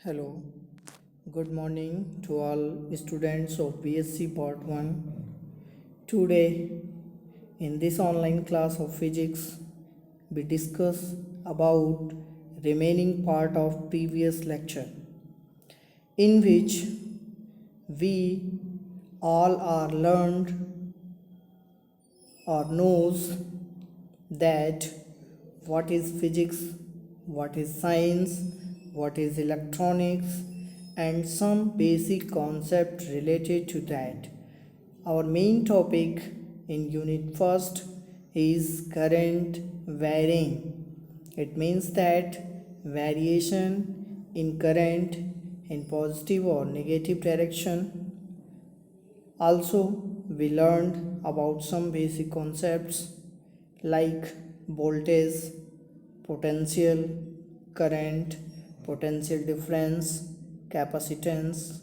Hello, good morning to all students of BSc Part 1. Today, in this online class of physics, we discuss about remaining part of previous lecture, in which we all are learned or knows that what is physics, what is science, what is electronics, and some basic concept related to that. Our main topic in unit first is current varying. It means that variation in current in positive or negative direction. Also, we learned about some basic concepts like voltage, potential, current, potential difference, capacitance,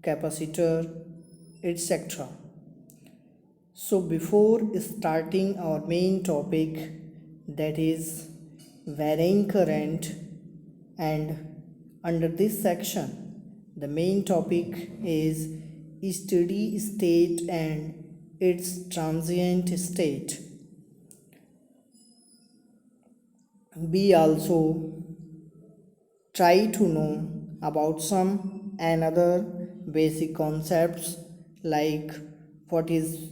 capacitor, etc. So, before starting our main topic, that is varying current, and under this section, the main topic is steady state and its transient state. We also try to know about some another basic concepts like what is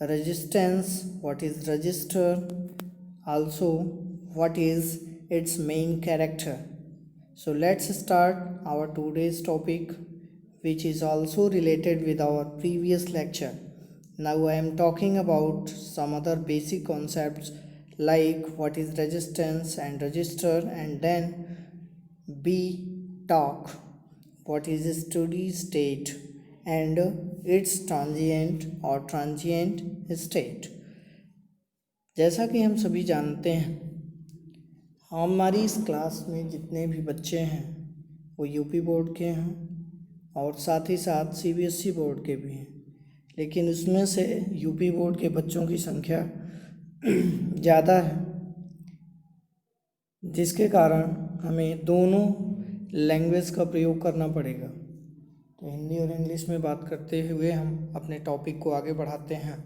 resistance, what is resistor, also what is its main character. So let's start our today's topic, which is also related with our previous lecture. Now I am talking about some other basic concepts like what is resistance and resistor, and then we talk what is steady state and its transient state. जैसा कि हम सभी जानते हैं, हमारी इस class में जितने भी बच्चे हैं वो यूपी बोर्ड के हैं और साथ ही साथ सीबीएसई बोर्ड के भी हैं, लेकिन उसमें से यूपी बोर्ड के बच्चों की संख्या ज़्यादा है, जिसके कारण हमें दोनों लैंग्वेज का प्रयोग करना पड़ेगा। तो हिंदी और इंग्लिश में बात करते हुए हम अपने टॉपिक को आगे बढ़ाते हैं।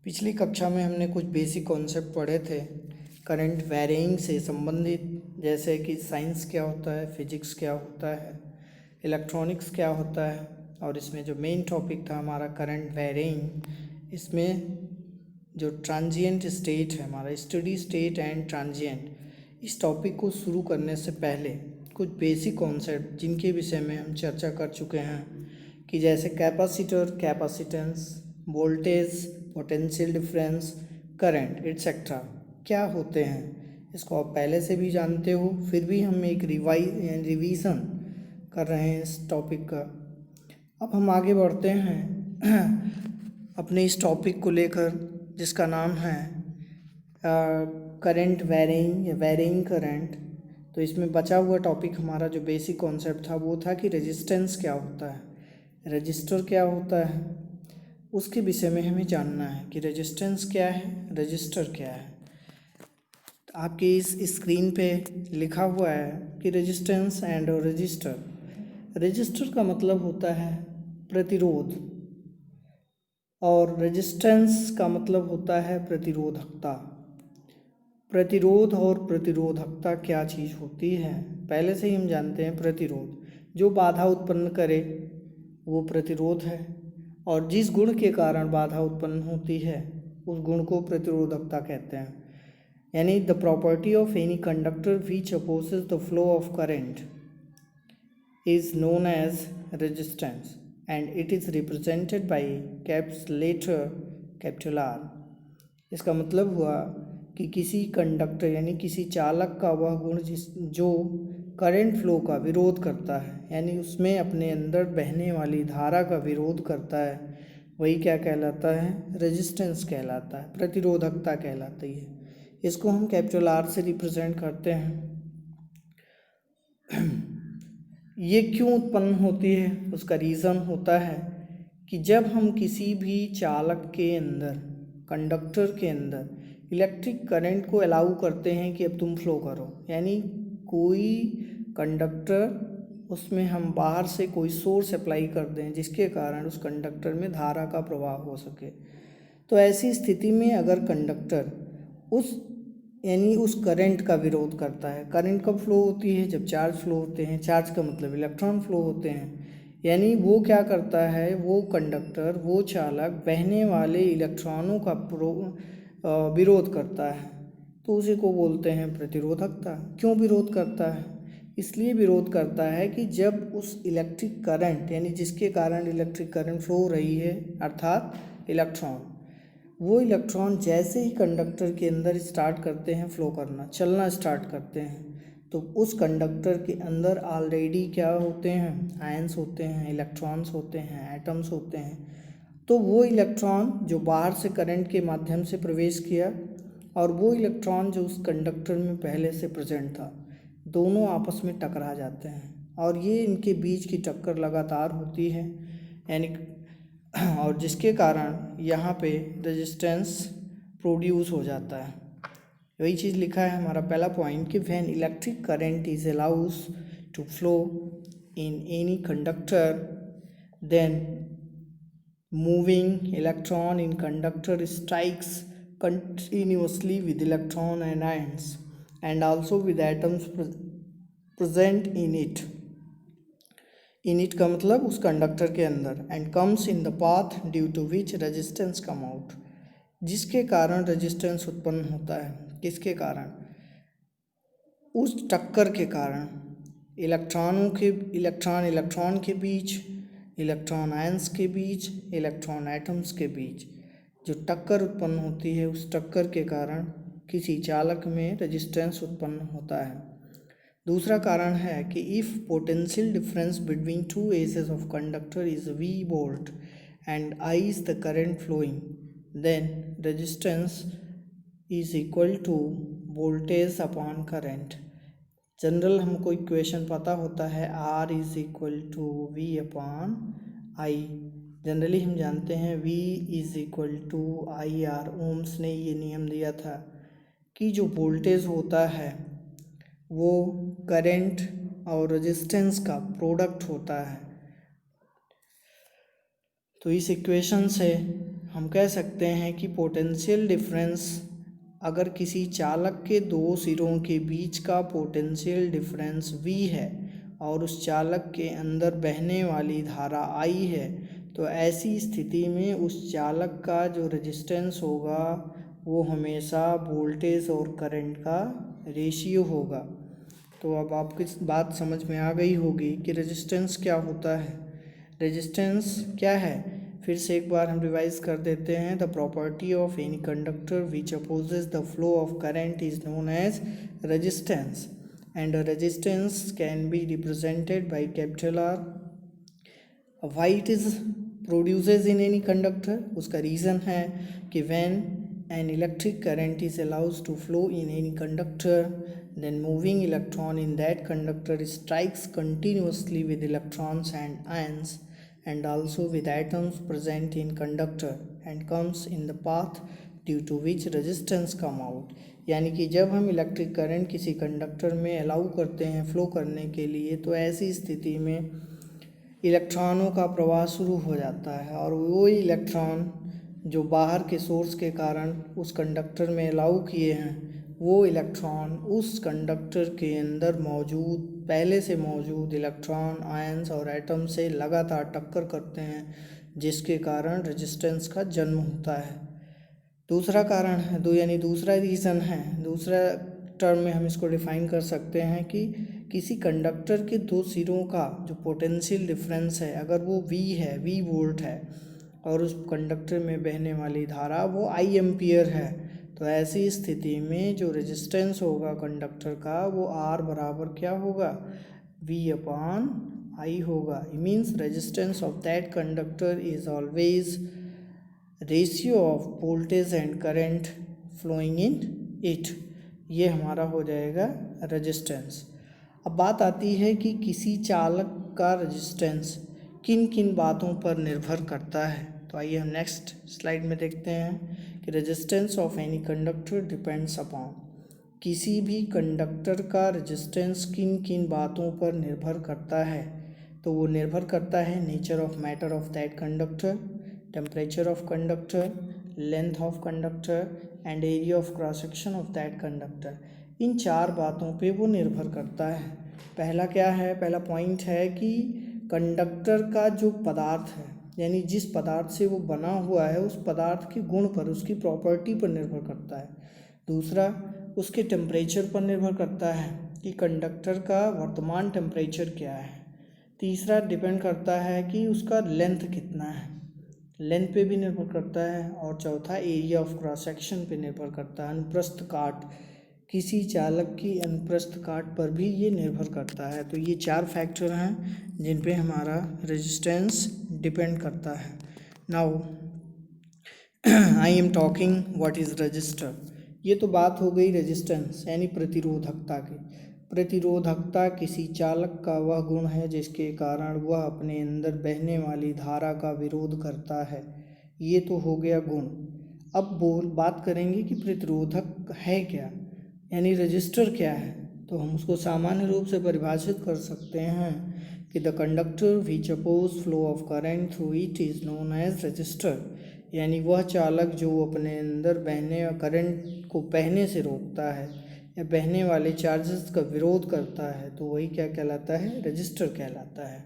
पिछली कक्षा में हमने कुछ बेसिक कॉन्सेप्ट पढ़े थे करंट वैरिंग से संबंधित, जैसे कि साइंस क्या होता है, फिजिक्स क्या होता है, इलेक्ट्रॉनिक्स क्या होता है, और इसमें जो मेन टॉपिक था हमारा करंट वैरिंग, इसमें जो ट्रांजिएंट स्टेट है हमारा, स्टेडी स्टेट एंड ट्रांजिएंट, इस टॉपिक को शुरू करने से पहले कुछ बेसिक कॉन्सेप्ट जिनके विषय में हम चर्चा कर चुके हैं कि जैसे capacitor, capacitance, voltage, potential difference, current etcetera क्या होते हैं, इसको आप पहले से भी जानते हो, फिर भी हम एक रिवीजन कर रहे हैं इस टॉपिक का। अब हम आगे बढ़ते हैं अपने इस टॉपिक को लेकर, जिसका नाम है करंट वैरिंग या वैरिंग करंट। तो इसमें बचा हुआ टॉपिक हमारा जो बेसिक कॉन्सेप्ट था वो था कि रेजिस्टेंस क्या होता है, रजिस्टर क्या होता है, उसके विषय में हमें जानना है कि रेजिस्टेंस क्या है, रजिस्टर क्या है। आपकी इस स्क्रीन पे लिखा हुआ है कि रेजिस्टेंस एंड रजिस्टर। रजिस्टर का मतलब होता है प्रतिरोध और रेजिस्टेंस का मतलब होता है प्रतिरोधकता। प्रतिरोध और प्रतिरोधकता क्या चीज़ होती है, पहले से ही हम जानते हैं। प्रतिरोध जो बाधा उत्पन्न करे वो प्रतिरोध है, और जिस गुण के कारण बाधा उत्पन्न होती है उस गुण को प्रतिरोधकता कहते हैं। यानी the property of any conductor which opposes the flow of current is known as resistance and it is represented by कैप्सुलेटर कैपिटल आर। इसका मतलब हुआ कि किसी कंडक्टर यानी किसी चालक का वह गुण जो करंट फ्लो का विरोध करता है, यानी उसमें अपने अंदर बहने वाली धारा का विरोध करता है, वही क्या कहलाता है, रेजिस्टेंस कहलाता है, प्रतिरोधकता कहलाती है। इसको हम कैपिटल आर से रिप्रेजेंट करते हैं। ये क्यों उत्पन्न होती है, उसका रीज़न होता है कि जब हम किसी भी चालक के अंदर, कंडक्टर के अंदर इलेक्ट्रिक करंट को अलाउ करते हैं कि अब तुम फ्लो करो, यानी कोई कंडक्टर उसमें हम बाहर से कोई सोर्स अप्लाई कर दें जिसके कारण उस कंडक्टर में धारा का प्रवाह हो सके। तो ऐसी स्थिति में अगर कंडक्टर उस करंट का विरोध करता है, करंट कब फ्लो होती है, जब चार्ज फ्लो होते हैं, चार्ज का मतलब इलेक्ट्रॉन फ्लो होते हैं, यानी वो क्या करता है, वो कंडक्टर, वो चालक बहने वाले इलेक्ट्रॉनों का विरोध करता है, तो उसी को बोलते हैं प्रतिरोधकता। क्यों विरोध करता है? इसलिए विरोध करता है कि जब उस इलेक्ट्रिक करंट, यानी जिसके कारण इलेक्ट्रिक करंट फ्लो हो रही है, अर्थात इलेक्ट्रॉन, वो इलेक्ट्रॉन जैसे ही कंडक्टर के अंदर स्टार्ट करते हैं फ्लो करना, चलना स्टार्ट करते हैं, तो उस कंडक्टर के अंदर ऑलरेडी क्या होते हैं, आयंस होते हैं, इलेक्ट्रॉन्स होते हैं, एटम्स होते हैं। तो वो इलेक्ट्रॉन जो बाहर से करंट के माध्यम से प्रवेश किया और वो इलेक्ट्रॉन जो उस कंडक्टर में पहले से प्रेजेंट था, दोनों आपस में टकरा जाते हैं और ये इनके बीच की टक्कर लगातार होती है, यानी और जिसके कारण यहाँ पे रेजिस्टेंस प्रोड्यूस हो जाता है। वही चीज़ लिखा है हमारा पहला पॉइंट कि when electric current is allows to flow in any conductor then moving electron in conductor strikes continuously with electron and ions and also with atoms present in it का मतलब उस कंडक्टर के अंदर, and comes in the path due to which resistance come out, जिसके कारण resistance उत्पन्न होता है। किसके कारण? उस टक्कर के कारण, इलेक्ट्रॉन के बीच, इलेक्ट्रॉन आयंस के बीच, इलेक्ट्रॉन एटम्स के बीच जो टक्कर उत्पन्न होती है, उस टक्कर के कारण किसी चालक में रेजिस्टेंस उत्पन्न होता है। दूसरा कारण है कि if potential difference between two edges of conductor is V volt and I is the current flowing, then resistance is equal to voltage upon current. General हमको इक्वेशन पता होता है R is equal to V upon I। Generally हम जानते हैं V is equal to IR। Ohm's ने ये नियम दिया था कि जो वोल्टेज होता है वो करंट और रेजिस्टेंस का प्रोडक्ट होता है। तो इस इक्वेशन से हम कह सकते हैं कि पोटेंशियल डिफरेंस, अगर किसी चालक के दो सिरों के बीच का पोटेंशियल डिफरेंस V है और उस चालक के अंदर बहने वाली धारा I है, तो ऐसी स्थिति में उस चालक का जो रेजिस्टेंस होगा वो हमेशा वोल्टेज और करंट का रेशियो होगा। तो अब आपको इस बात समझ में आ गई होगी कि रेजिस्टेंस क्या होता है। रेजिस्टेंस क्या है, फिर से एक बार हम रिवाइज कर देते हैं। The property of any conductor which opposes the flow of current is known as resistance and resistance can be represented by capital R। Why it is produces in any conductor, उसका reason है कि when an electric current is allowed to flow in any conductor, then moving electron in that conductor strikes continuously with electrons and ions and also with atoms present in conductor and comes in the path due to which resistance come out। यानी कि जब हम electric current किसी conductor में allow करते हैं flow करने के लिए, तो ऐसी स्थिति में इलेक्ट्रॉनों का प्रवाह शुरू हो जाता है और वो इलेक्ट्रॉन जो बाहर के सोर्स के कारण उस कंडक्टर में अलाउ किए हैं, वो इलेक्ट्रॉन उस कंडक्टर के अंदर मौजूद, पहले से मौजूद इलेक्ट्रॉन, आयंस और एटम से लगातार टक्कर करते हैं, जिसके कारण रेजिस्टेंस का जन्म होता है। दूसरा कारण है यानी दूसरा रीज़न है, दूसरा टर्म में हम इसको डिफाइन कर सकते हैं कि किसी कंडक्टर के दो सिरों का जो पोटेंशियल डिफरेंस है, अगर वो V है, V वोल्ट है और उस कंडक्टर में बहने वाली धारा वो I एम्पियर है, तो ऐसी स्थिति में जो रेजिस्टेंस होगा कंडक्टर का वो R बराबर क्या होगा, V अपॉन I होगा। It means resistance of that conductor is always ratio of voltage and current flowing in it. ये हमारा हो जाएगा रेजिस्टेंस। अब बात आती है कि किसी चालक का रेजिस्टेंस किन किन बातों पर निर्भर करता है। तो आइए हम नेक्स्ट स्लाइड में देखते हैं कि resistance of any conductor depends upon, किसी भी कंडक्टर का रेजिस्टेंस किन किन बातों पर निर्भर करता है, तो वो निर्भर करता है nature of matter of that conductor, temperature of conductor, length of conductor and area of cross section of that conductor. इन 4 बातों पे वो निर्भर करता है। पहला क्या है, पहला पॉइंट है कि कंडक्टर का जो पदार्थ है, यानी जिस पदार्थ से वो बना हुआ है उस पदार्थ के गुण पर, उसकी प्रॉपर्टी पर निर्भर करता है। दूसरा, उसके टेम्परेचर पर निर्भर करता है कि कंडक्टर का वर्तमान टेम्परेचर क्या है। तीसरा, डिपेंड करता है कि उसका लेंथ कितना है, लेंथ पे भी निर्भर करता है। और चौथा, एरिया ऑफ क्रॉस सेक्शन पे निर्भर करता है, अनुप्रस्थ काट, किसी चालक की अनुप्रस्थ काट पर भी ये निर्भर करता है। तो ये 4 फैक्टर हैं जिन पे हमारा रेजिस्टेंस डिपेंड करता है। Now I am talking what is register. ये तो बात हो गई रेजिस्टेंस यानी प्रतिरोधकता की। प्रतिरोधकता किसी चालक का वह गुण है जिसके कारण वह अपने अंदर बहने वाली धारा का विरोध करता है। ये तो हो गया गुण। अब बात करेंगे कि प्रतिरोधक है क्या, यानी रजिस्टर क्या है। तो हम उसको सामान्य रूप से परिभाषित कर सकते हैं कि the conductor which oppose flow of current through it is known as resistor, यानी वह चालक जो अपने अंदर बहने करंट को बहने से रोकता है या बहने वाले चार्जेस का विरोध करता है, तो वही क्या कहलाता है, रजिस्टर कहलाता है।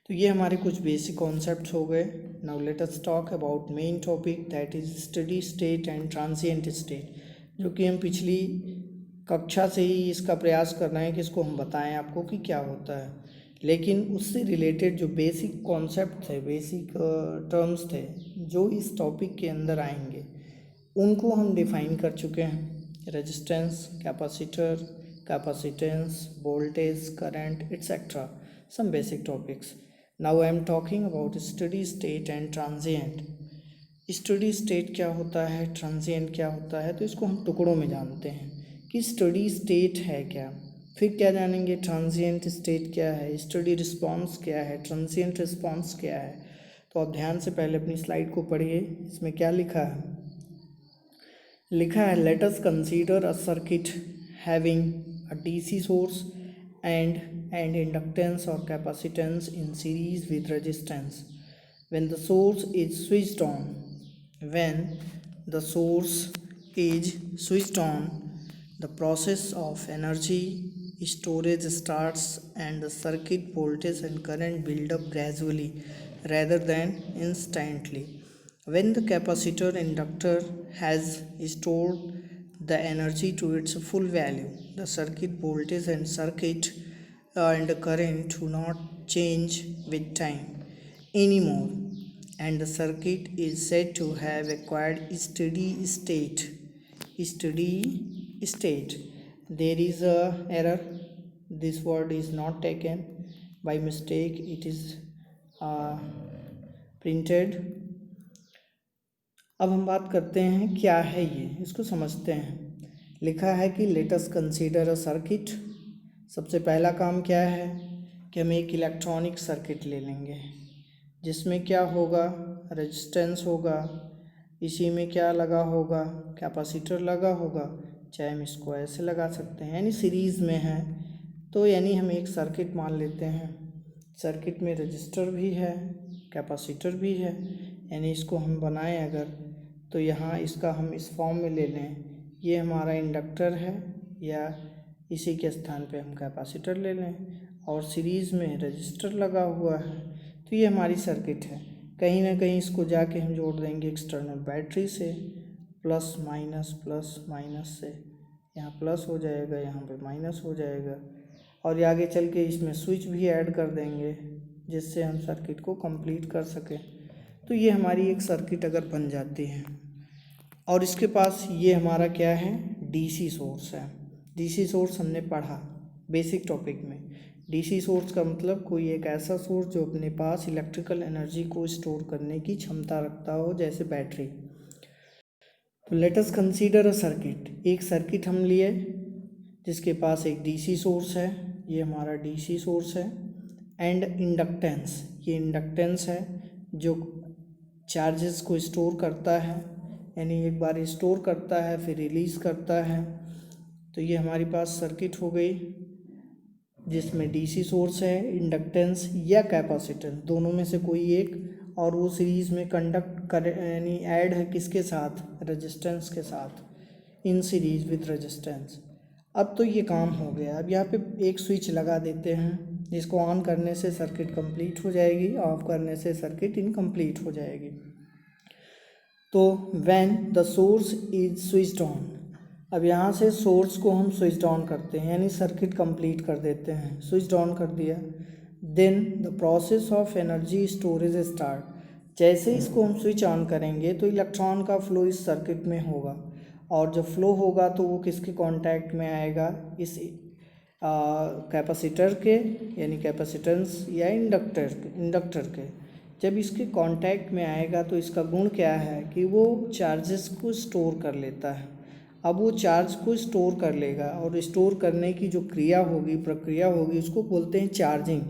तो ये हमारे कुछ बेसिक कॉन्सेप्ट्स हो गए। Now let us talk about main topic that is steady state and transient state, जो कि हम पिछली कक्षा से ही इसका प्रयास कर रहे हैं कि इसको हम बताएं आपको कि क्या होता है। लेकिन उससे रिलेटेड जो बेसिक कॉन्सेप्ट थे, बेसिक टर्म्स थे जो इस टॉपिक के अंदर आएंगे, उनको हम डिफाइन कर चुके हैं। Resistance, capacitor, capacitance, voltage, current etcetera, some basic topics. Now I am talking about steady state and transient. Steady state क्या होता है, ट्रांजिएंट क्या होता है, तो इसको हम टुकड़ों में जानते हैं कि स्टडी स्टेट है क्या, फिर क्या जानेंगे ट्रांजिएंट स्टेट क्या है, स्टडी रिस्पांस क्या है, ट्रांजिएंट रिस्पांस क्या है। तो आप ध्यान से पहले अपनी स्लाइड को पढ़िए, इसमें क्या लिखा है। लिखा है let us consider a circuit having a DC source and inductance or capacitance in series with resistance. When the source is switched on, the process of energy storage starts and the circuit voltage and current build up gradually rather than instantly. When the capacitor inductor has stored the energy to its full value, the circuit voltage and current do not change with time anymore, and the circuit is said to have acquired steady state. There is a error, this word is not taken by mistake, it is printed। अब हम बात करते हैं क्या है ये, इसको समझते हैं। लिखा है कि let us consider a circuit. सबसे पहला काम क्या है कि हम एक इलेक्ट्रॉनिक सर्किट ले लेंगे जिसमें क्या होगा, रेजिस्टेंस होगा, इसी में क्या लगा होगा, कैपेसिटर लगा होगा, चाहे हम इसको ऐसे लगा सकते हैं यानी सीरीज़ में है। तो यानी हम एक सर्किट मान लेते हैं, सर्किट में रजिस्टर भी है, कैपेसिटर भी है, यानी इसको हम बनाएं अगर, तो यहाँ इसका हम इस फॉर्म में ले लें, ये हमारा इंडक्टर है या इसी के स्थान पे हम कैपेसिटर ले लें और सीरीज़ में रजिस्टर लगा हुआ है, तो ये हमारी सर्किट है। कहीं ना कहीं इसको जाके हम जोड़ देंगे एक्सटर्नल बैटरी से, प्लस माइनस से, यहाँ प्लस हो जाएगा, यहाँ पे माइनस हो जाएगा, और आगे चल के इसमें स्विच भी ऐड कर देंगे जिससे हम सर्किट को कंप्लीट कर सकें। तो ये हमारी एक सर्किट अगर बन जाती है और इसके पास ये हमारा क्या है, डीसी सोर्स है। डीसी सोर्स हमने पढ़ा बेसिक टॉपिक में। डीसी सोर्स का मतलब कोई एक ऐसा सोर्स जो अपने पास इलेक्ट्रिकल एनर्जी को स्टोर करने की क्षमता रखता हो, जैसे बैटरी। तो let us consider a circuit, एक सर्किट हम लिए जिसके पास एक डीसी सोर्स है, ये हमारा डीसी सोर्स है, एंड इंडक्टेंस, ये इंडक्टेंस है जो चार्जेस को स्टोर करता है, यानी एक बार स्टोर करता है फिर रिलीज़ करता है। तो ये हमारे पास सर्किट हो गई जिसमें डीसी सोर्स है, इंडक्टेंस या कैपेसिटेंस, दोनों में से कोई एक, और वो सीरीज़ में कंडक्ट कर यानी ऐड है किसके साथ, रेजिस्टेंस के साथ, इन सीरीज विथ रेजिस्टेंस। अब तो ये काम हो गया। अब यहाँ पे एक स्विच लगा देते हैं जिसको ऑन करने से सर्किट कंप्लीट हो जाएगी, ऑफ करने से सर्किट इनकम्प्लीट हो जाएगी। तो when the source is switched on, अब यहाँ से सोर्स को हम स्विच ऑन करते हैं यानी सर्किट कंप्लीट कर देते हैं, स्विच ऑन कर दिया। Then the process of energy storage start, जैसे इसको हम स्विच ऑन करेंगे तो इलेक्ट्रॉन का फ्लो इस सर्किट में होगा, और जब फ्लो होगा तो वो किसके कांटेक्ट में आएगा, इस कैपेसिटर के यानी कैपेसिटेंस या इंडक्टर के। जब इसके कांटेक्ट में आएगा तो इसका गुण क्या है कि वो चार्जेस को स्टोर कर लेता है। अब वो चार्ज को स्टोर कर लेगा और स्टोर करने की जो क्रिया होगी, प्रक्रिया होगी, उसको बोलते हैं चार्जिंग।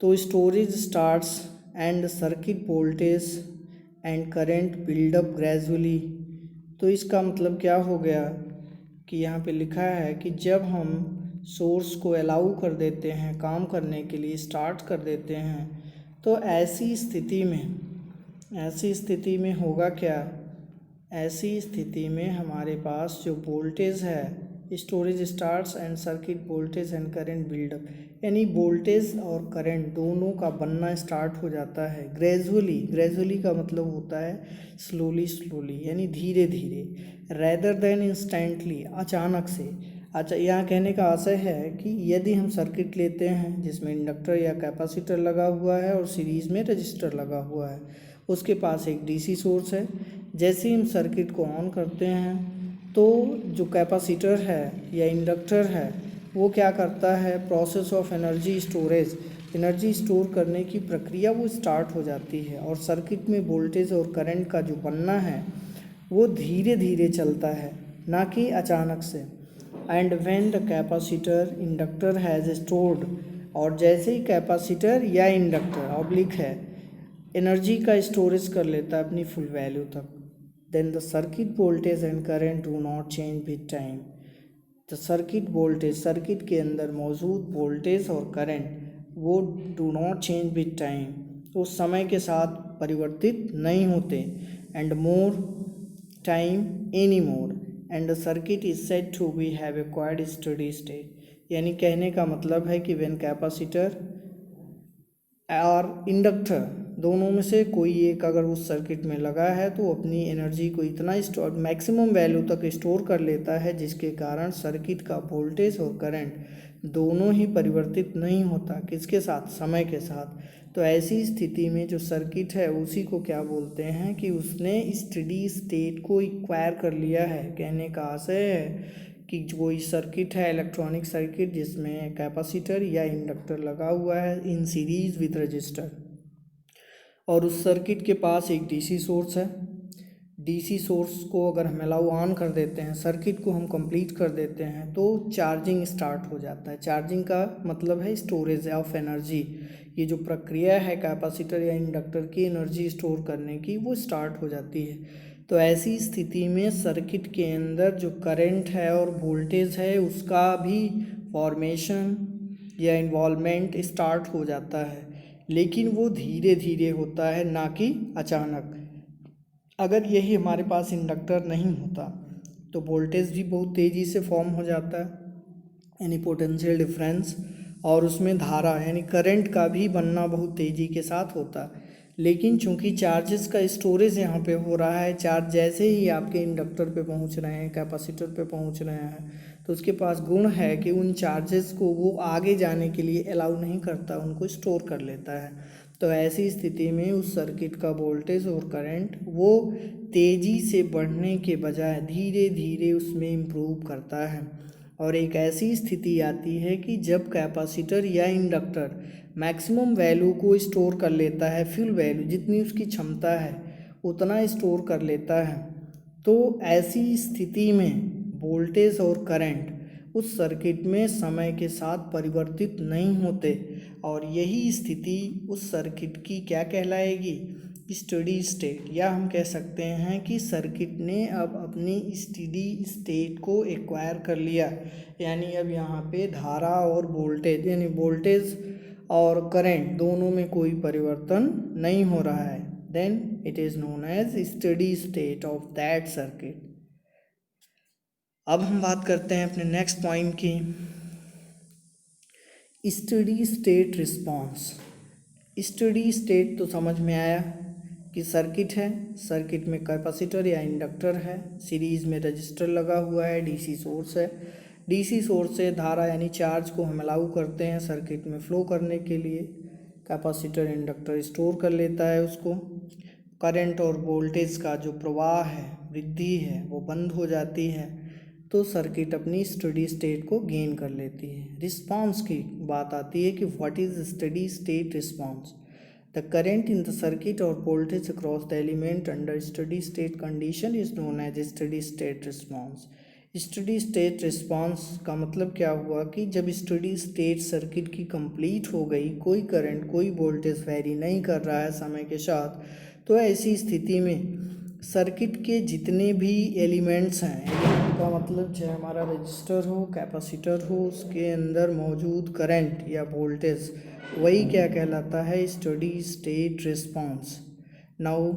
तो storage starts and circuit voltage and current build up gradually. तो इसका मतलब क्या हो गया कि यहाँ पे लिखा है कि जब हम सोर्स को अलाउ कर देते हैं काम करने के लिए, स्टार्ट कर देते हैं, तो ऐसी स्थिति में होगा क्या, ऐसी स्थिति में हमारे पास जो वोल्टेज है, storage starts and circuit voltage and current build up, यानी वोल्टेज और करंट दोनों का बनना स्टार्ट हो जाता है ग्रेजुअली का मतलब होता है स्लोली यानी धीरे धीरे, रेदर देन इंस्टेंटली, अचानक से। अच्छा, यहाँ कहने का आशय है कि यदि हम सर्किट लेते हैं जिसमें इंडक्टर या कैपेसिटर लगा हुआ है और सीरीज़ में रजिस्टर लगा हुआ है, उसके पास एक डीसी सोर्स है, जैसे ही हम सर्किट को ऑन करते हैं तो जो कैपेसिटर है या इंडक्टर है वो क्या करता है, process of energy storage, energy store करने की प्रक्रिया वो स्टार्ट हो जाती है, और सर्किट में वोल्टेज और करंट का जो बनना है वो धीरे धीरे चलता है, ना कि अचानक से। And when the capacitor inductor has stored, और जैसे ही कैपेसिटर या इंडक्टर ऑब्लिक है एनर्जी का स्टोरेज कर लेता है अपनी फुल वैल्यू तक, then the circuit voltage and current do not change with time. The circuit voltage, circuit के अंदर मौजूद वोल्टेज और करंट वो do not change with time, उस समय के साथ परिवर्तित नहीं होते। And more time any more, and the circuit is said to be have acquired steady state, यानी कहने का मतलब है कि व्हेन कैपेसिटर और इंडक्टर दोनों में से कोई एक अगर उस सर्किट में लगा है तो अपनी एनर्जी को इतना स्टोर, मैक्सिमम वैल्यू तक स्टोर कर लेता है, जिसके कारण सर्किट का वोल्टेज और करंट दोनों ही परिवर्तित नहीं होता, किसके साथ, समय के साथ। तो ऐसी स्थिति में जो सर्किट है उसी को क्या बोलते हैं कि उसने स्टेडी स्टेट को एक्वायर कर लिया है। कहने का आशय है कि कोई सर्किट है, इलेक्ट्रॉनिक सर्किट, जिसमें कैपेसिटर या इंडक्टर लगा हुआ है इन सीरीज विथ रजिस्टर, और उस सर्किट के पास एक डीसी सोर्स है। डीसी सोर्स को अगर हम अलाउ ऑन कर देते हैं, सर्किट को हम कंप्लीट कर देते हैं, तो चार्जिंग स्टार्ट हो जाता है। चार्जिंग का मतलब है स्टोरेज ऑफ एनर्जी, ये जो प्रक्रिया है कैपेसिटर या इंडक्टर की एनर्जी स्टोर करने की वो स्टार्ट हो जाती है। तो ऐसी स्थिति में सर्किट के अंदर जो करंट है और वोल्टेज है उसका भी फॉर्मेशन या इन्वॉल्वमेंट स्टार्ट हो जाता है, लेकिन वो धीरे धीरे होता है, ना कि अचानक। अगर यही हमारे पास इंडक्टर नहीं होता तो वोल्टेज भी बहुत तेज़ी से फॉर्म हो जाता है, यानी पोटेंशियल डिफरेंस, और उसमें धारा यानी करंट का भी बनना बहुत तेज़ी के साथ होता है। लेकिन चूंकि चार्जेस का स्टोरेज यहाँ पे हो रहा है, चार्ज जैसे ही आपके इंडक्टर पे पहुँच रहे हैं, कैपेसिटर पे पहुँच रहे हैं, तो उसके पास गुण है कि उन चार्जेस को वो आगे जाने के लिए अलाउ नहीं करता, उनको स्टोर कर लेता है। तो ऐसी स्थिति में उस सर्किट का वोल्टेज और करंट वो तेज़ी से बढ़ने के बजाय धीरे धीरे उसमें इम्प्रूव करता है, और एक ऐसी स्थिति आती है कि जब कैपेसिटर या इंडक्टर मैक्सिमम वैल्यू को स्टोर कर लेता है, फुल वैल्यू जितनी उसकी क्षमता है उतना स्टोर कर लेता है, तो ऐसी स्थिति में वोल्टेज और करंट उस सर्किट में समय के साथ परिवर्तित नहीं होते, और यही स्थिति उस सर्किट की क्या कहलाएगी, स्टडी स्टेट, या हम कह सकते हैं कि सर्किट ने अब अपनी स्टडी स्टेट को एक्वायर कर लिया, यानी अब यहाँ पे धारा और वोल्टेज यानी वोल्टेज और करंट दोनों में कोई परिवर्तन नहीं हो रहा है, then it is known as steady state of that circuit. अब हम बात करते हैं अपने नेक्स्ट पॉइंट की, steady state response. Steady state तो समझ में आया कि सर्किट है, सर्किट में कैपेसिटर या इंडक्टर है, सीरीज में रजिस्टर लगा हुआ है, डीसी सोर्स है, डीसी सोर्स से धारा यानी चार्ज को हम अलाउ करते हैं सर्किट में फ्लो करने के लिए, कैपेसिटर इंडक्टर स्टोर कर लेता है उसको, करंट और वोल्टेज का जो प्रवाह है, वृद्धि है, वो बंद हो जाती है, तो सर्किट अपनी स्टडी स्टेट को गेन कर लेती है। रिस्पांस की बात आती है कि what is steady state response. The current in the circuit और voltage across the element under steady state condition is known as steady state response. Steady state response का मतलब क्या हुआ कि जब स्टडी स्टेट सर्किट की कंप्लीट हो गई, कोई करंट कोई वोल्टेज वैरी नहीं कर रहा है समय के साथ, तो ऐसी स्थिति में सर्किट के जितने भी एलिमेंट्स हैं, एलिमेंट का मतलब चाहे हमारा रजिस्टर हो, कैपेसिटर हो, उसके अंदर मौजूद करंट या वोल्टेज, वही क्या कहलाता है, study state response. Now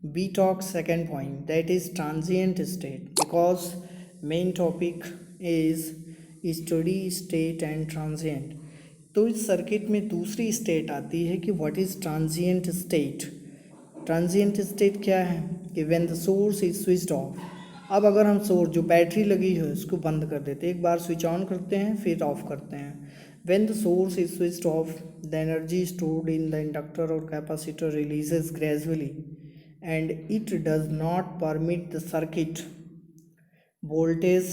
we talk second point, that is transient state, because main topic is steady state and transient। तो इस सर्किट में दूसरी स्टेट आती है कि what is transient state. Transient state क्या है कि when the source is switched of. अब अगर हम सोर्स जो बैटरी लगी है उसको बंद कर देते हैं, एक बार स्विच ऑन करते हैं फिर ऑफ करते हैं, when the source is switched off the energy stored in the inductor और capacitor releases gradually and it does not permit the circuit voltage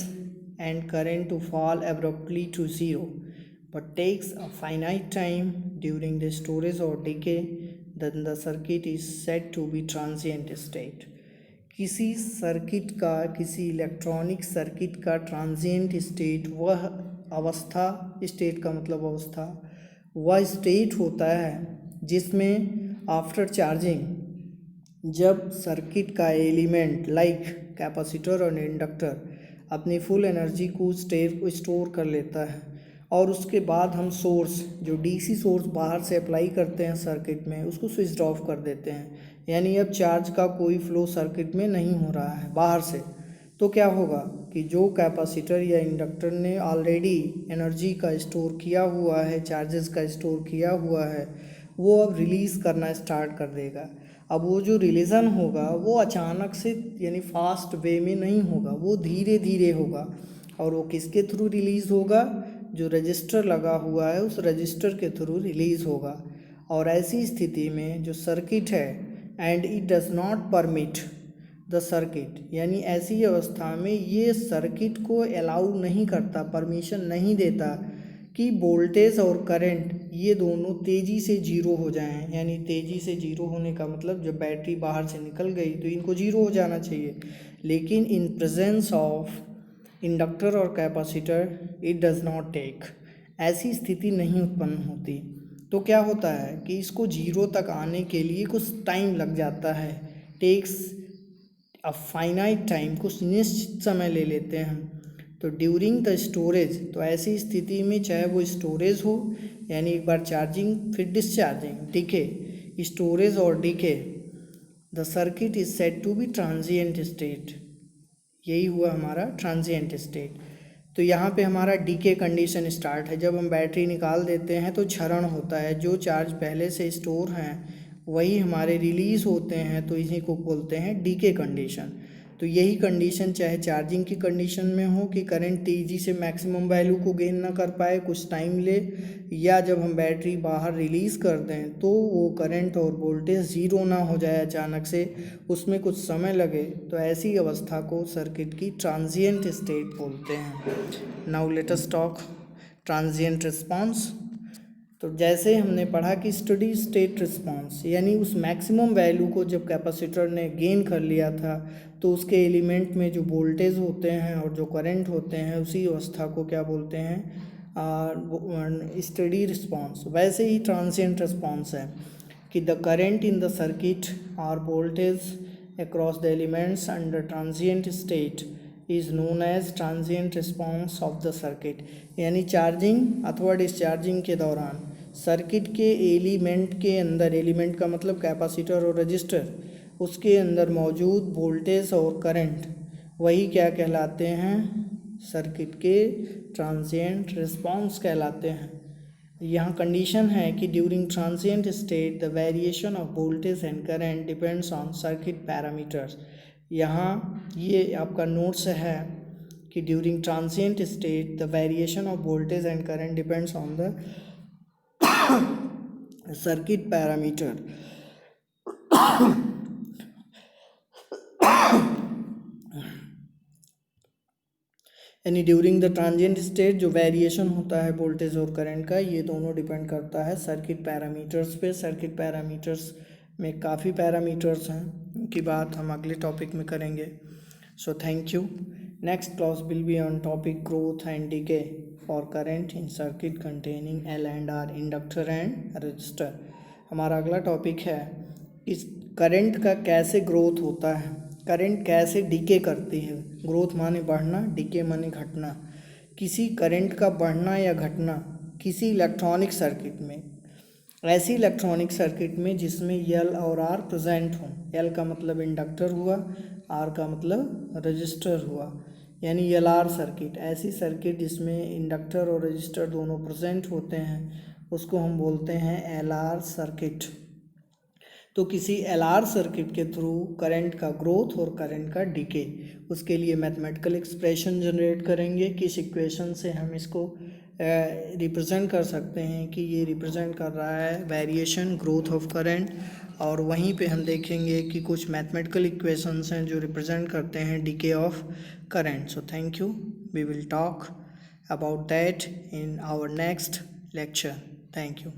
and current to fall abruptly to zero, but takes a finite time during the storage or decay, then the circuit is said to be transient state। किसी circuit का, किसी electronic circuit का transient state वह अवस्था, state का मतलब अवस्था, वह स्टेट होता है जिसमें आफ्टर चार्जिंग जब सर्किट का एलिमेंट लाइक कैपेसिटर और इंडक्टर अपनी फुल एनर्जी को स्टोर कर लेता है, और उसके बाद हम सोर्स जो डीसी सोर्स बाहर से अप्लाई करते हैं सर्किट में, उसको स्विच ऑफ कर देते हैं, यानी अब चार्ज का कोई फ्लो सर्किट में नहीं हो रहा है बाहर से। तो क्या होगा कि जो कैपेसिटर या इंडक्टर ने ऑलरेडी एनर्जी का स्टोर किया हुआ है, चार्जेस का स्टोर किया हुआ है, वो अब रिलीज़ करना स्टार्ट कर देगा। अब वो जो रिलीजन होगा वो अचानक से यानी फास्ट वे में नहीं होगा, वो धीरे धीरे होगा, और वो किसके थ्रू रिलीज़ होगा, जो रजिस्टर लगा हुआ है उस रजिस्टर के थ्रू रिलीज़ होगा। और ऐसी स्थिति में जो सर्किट है and it does not permit the circuit, यानी ऐसी अवस्था में ये सर्किट को अलाउ नहीं करता, परमिशन नहीं देता कि वोल्टेज और करंट ये दोनों तेज़ी से जीरो हो जाएं। यानी तेज़ी से जीरो होने का मतलब जब बैटरी बाहर से निकल गई तो इनको जीरो हो जाना चाहिए, लेकिन इन प्रेजेंस ऑफ इंडक्टर और capacitor it does not take, ऐसी स्थिति नहीं उत्पन्न होती। तो क्या होता है कि इसको जीरो तक आने के लिए कुछ टाइम लग जाता है, टेक्स अ फाइनाइट टाइम, कुछ निश्चित समय ले लेते हैं हम। तो ड्यूरिंग द स्टोरेज, तो ऐसी स्थिति में चाहे वो स्टोरेज हो यानी एक बार चार्जिंग फिर डिस्चार्जिंग, डीके, स्टोरेज और decay, the circuit is said to be transient state. यही हुआ हमारा ट्रांजिएंट स्टेट। तो यहाँ पे हमारा डीके कंडीशन स्टार्ट है, जब हम बैटरी निकाल देते हैं तो क्षरण होता है, जो चार्ज पहले से स्टोर हैं वही हमारे रिलीज़ होते हैं, तो इसी को बोलते हैं डीके कंडीशन। तो यही कंडीशन चाहे चार्जिंग की कंडीशन में हो कि करंट तेज़ी से मैक्सिमम वैल्यू को गेन ना कर पाए, कुछ टाइम ले, या जब हम बैटरी बाहर रिलीज़ कर दें तो वो करंट और वोल्टेज ज़ीरो ना हो जाए अचानक से, उसमें कुछ समय लगे, तो ऐसी अवस्था को सर्किट की ट्रांजिएंट स्टेट बोलते हैं। Now let us talk transient response. तो जैसे हमने पढ़ा कि स्टडी स्टेट रिस्पॉन्स यानी उस मैक्सिमम वैल्यू को जब कैपेसिटर ने गेन कर लिया था तो उसके एलिमेंट में जो वोल्टेज होते हैं और जो करंट होते हैं उसी अवस्था को क्या बोलते हैं, स्टडी रिस्पॉन्स। वैसे ही ट्रांजिएंट रिस्पॉन्स है कि the current in the circuit और voltage across the elements under transient state is known as transient response of the circuit। यानी चार्जिंग अथवा डिस्चार्जिंग के दौरान सर्किट के एलिमेंट के अंदर, एलिमेंट का मतलब कैपेसिटर और रजिस्टर, उसके अंदर मौजूद वोल्टेज और करंट, वही क्या कहलाते हैं, सर्किट के ट्रांजिएंट रिस्पॉन्स कहलाते हैं। यहाँ कंडीशन है कि during transient state the variation of voltage and current depends on circuit parameters. यहाँ ये आपका नोट्स है कि during transient state the variation of voltage and current depends on the circuit parameter. यानी ड्यूरिंग द ट्रांजिएंट स्टेट जो variation होता है voltage और करंट का, ये दोनों डिपेंड करता है सर्किट पैरामीटर्स पे। सर्किट पैरामीटर्स में काफ़ी पैरामीटर्स हैं, उनकी बात हम अगले टॉपिक में करेंगे। So thank you. Next class will be on topic growth and decay for current in circuit containing L and R inductor and resistor. हमारा अगला टॉपिक है इस करंट का कैसे ग्रोथ होता है, करंट कैसे डिके करती है। ग्रोथ माने बढ़ना, डिके माने घटना। किसी करंट का बढ़ना या घटना किसी इलेक्ट्रॉनिक सर्किट में, ऐसी इलेक्ट्रॉनिक सर्किट में जिसमें एल और आर प्रेजेंट हों। एल का मतलब इंडक्टर हुआ, आर का मतलब रजिस्टर हुआ, यानी एल आर सर्किट। ऐसी सर्किट जिसमें इंडक्टर और रजिस्टर दोनों प्रेजेंट होते हैं उसको हम बोलते हैं एल आर सर्किट। तो किसी एल आर सर्किट के थ्रू करंट का ग्रोथ और करंट का डिके, उसके लिए मैथमेटिकल एक्सप्रेशन जनरेट करेंगे। किस इक्वेशन से हम इसको रिप्रेजेंट कर सकते हैं कि ये रिप्रेजेंट कर रहा है वेरिएशन ग्रोथ ऑफ करंट, और वहीं पे हम देखेंगे कि कुछ मैथमेटिकल इक्वेशंस हैं जो रिप्रेजेंट करते हैं decay of current. So thank you, we will talk about that in our next lecture. Thank you.